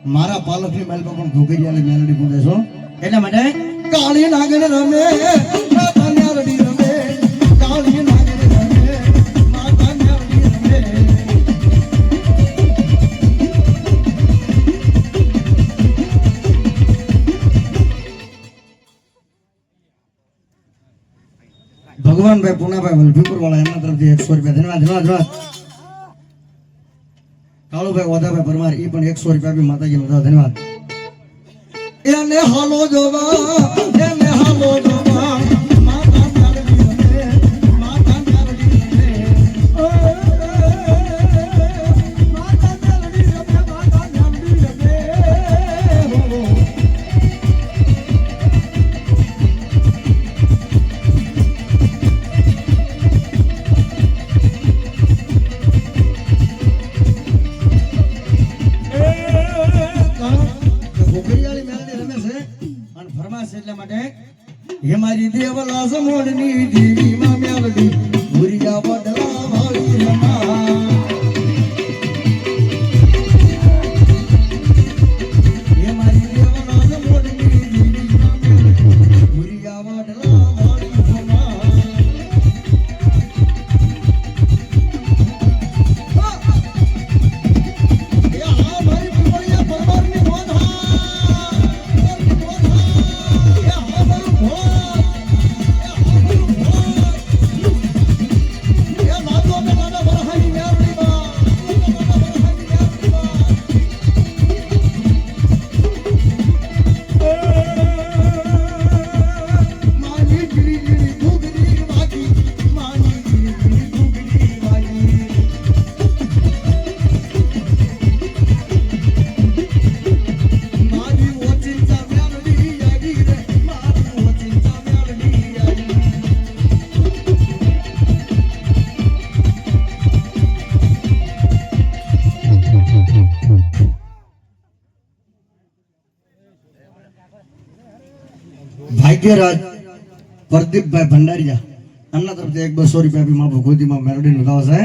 મારા પાલકની મેલ પર પણ ઘોઘરિયાની મેલડી બોલે છો એટલા માટે કાળી નાગણ રમે માતા ન્યારડી રમે કાળી નાગણ રમે માતા ન્યારડી રમે ભગવાનભાઈ પુનાભાઈ વલભીપુર વાળા એમના તરફથી 100 રૂપિયા ધન્યવાદ કાળુભાઈ ઓદાભાઈ પરમાર એ પણ 100 રૂપિયા આપી માતાજીનો ધન્યવાદ એને હાલો જોવા માતા ન્યારડી રમે માતા ન્યારડી રમે માતા ન્યારડી રમે માતા ન્યારડી રમે એટલા માટે હે મારી દેવલા સમોડની દેવી માં મેલડી ભૂરિયા વડલા વાળી રમા હે મારી દેવલા સમોડની દેવી માં મેલડી ભૂરિયા વડલા વાળી રમા ભાગ્યરાજ પ્રદીપભાઈ ભંડારીયા એમના તરફથી 200 રૂપિયા આપી માં ભગવતીમાં મેલોડી નોંધાવશે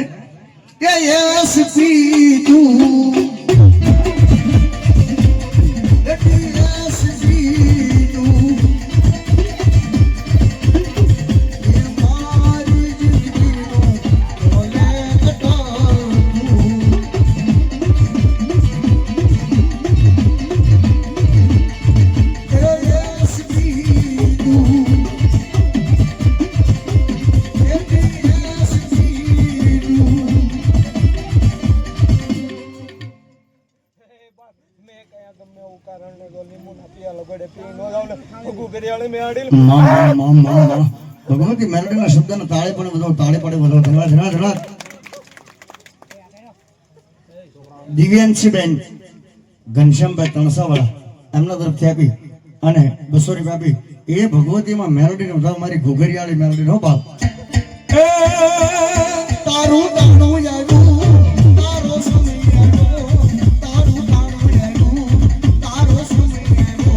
કે યસ તું ભગવતી મેલોડીના શબ્દનો તાળે પડે બધો ધન્યવાદ દિવ્યાંશીબેન ઘનશ્યામભાઈ તણસાવાળા એમના તરફથી આપી અને 200 રૂપિયા આપી એ ભગવતીમાં મેલોડીનો ઉધાવ મારી ઘોઘરિયાળી મેલોડીનો બાપ તારું તાણું આવ્યું તારો સમય આવ્યો તારું તાણું આવ્યું તારો સમય આવ્યો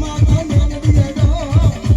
માતા મેલડી આવ્યો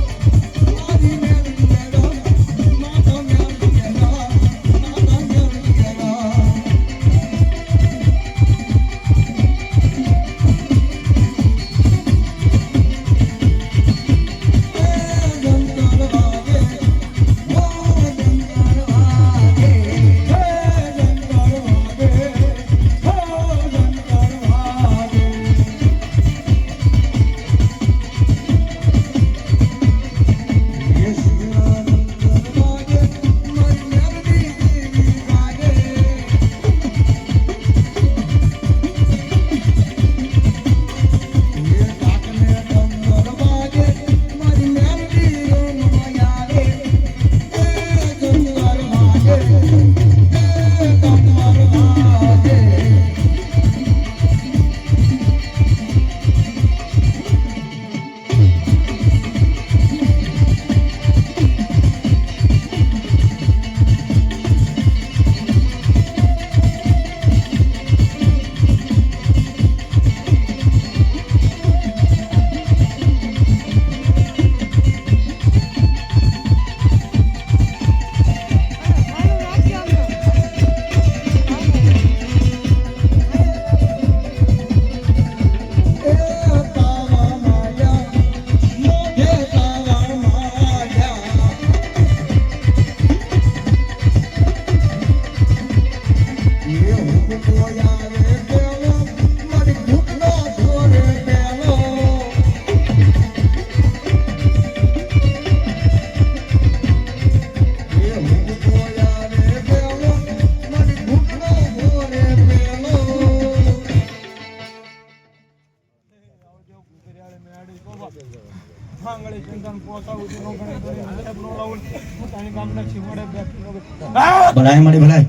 ભલાય મારી ભલાય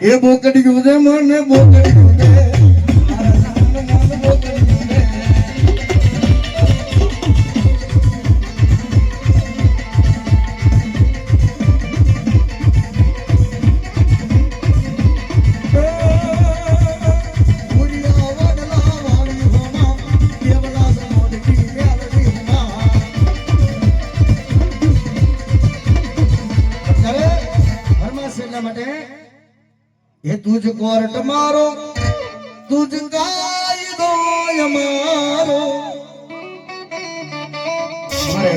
એ બોકડી ગયું છે મને બોકડી ગયું છે तुझ कोर्ट मारो तुझ कायदो यमारो हमारे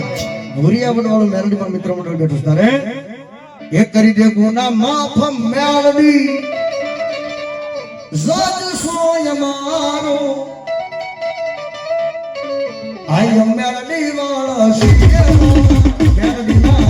भूरिया बनवालो मेलोडी पर मित्र मंडळ बैठो तारे एक करी दे गुना माफ मेलोडी जज सो यमारो आई मेलोडी वाला सीए मेलोडी वाला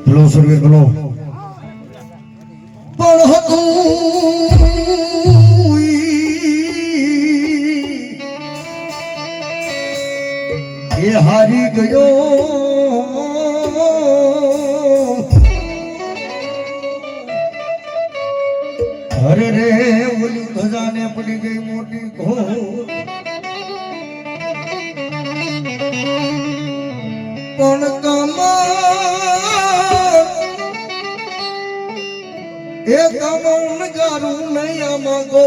बोलो सुरवीर बोलो पढ़ो ये हारी गयो अरे रे ओली खजाने पड़ी गई मोटी को कौन कमा एक अमन गारू नया मगो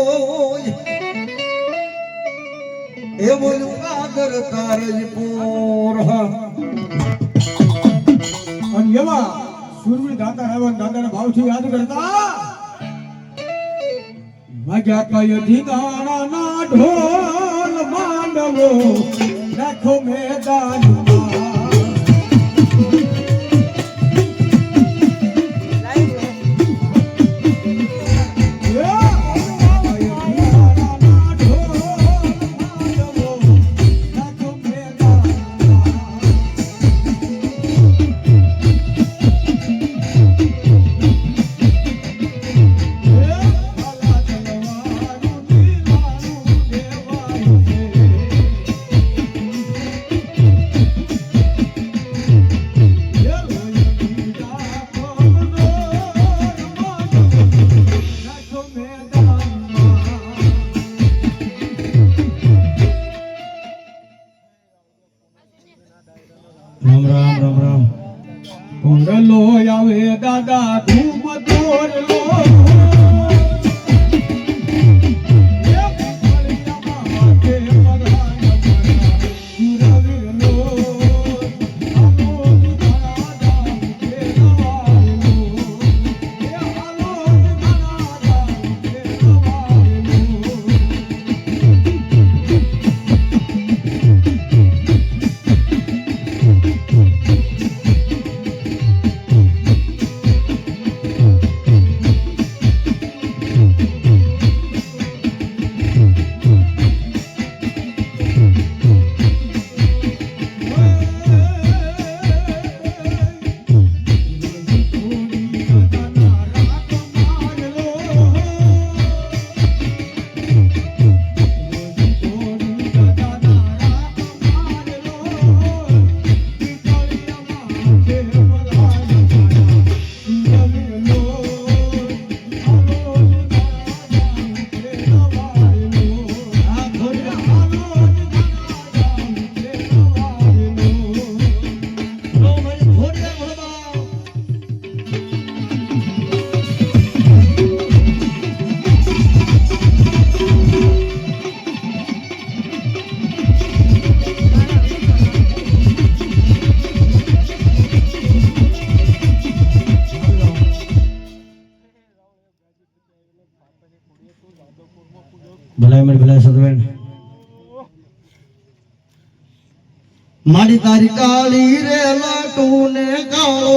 ए बोलू आदर तारजपुर અને એવા સુરવીર દાતા રાવણ દાદાના ભાવથી યાદ કરતા મજા કયથી દાણાના ઢોલ માંડવો રાખો મેદાનમાં लो आवे दादा धूम तोर लो ભલાઈ મારી ભલાઈ સદવેન મારી તારી કાળી રે લાટુ ને કાળો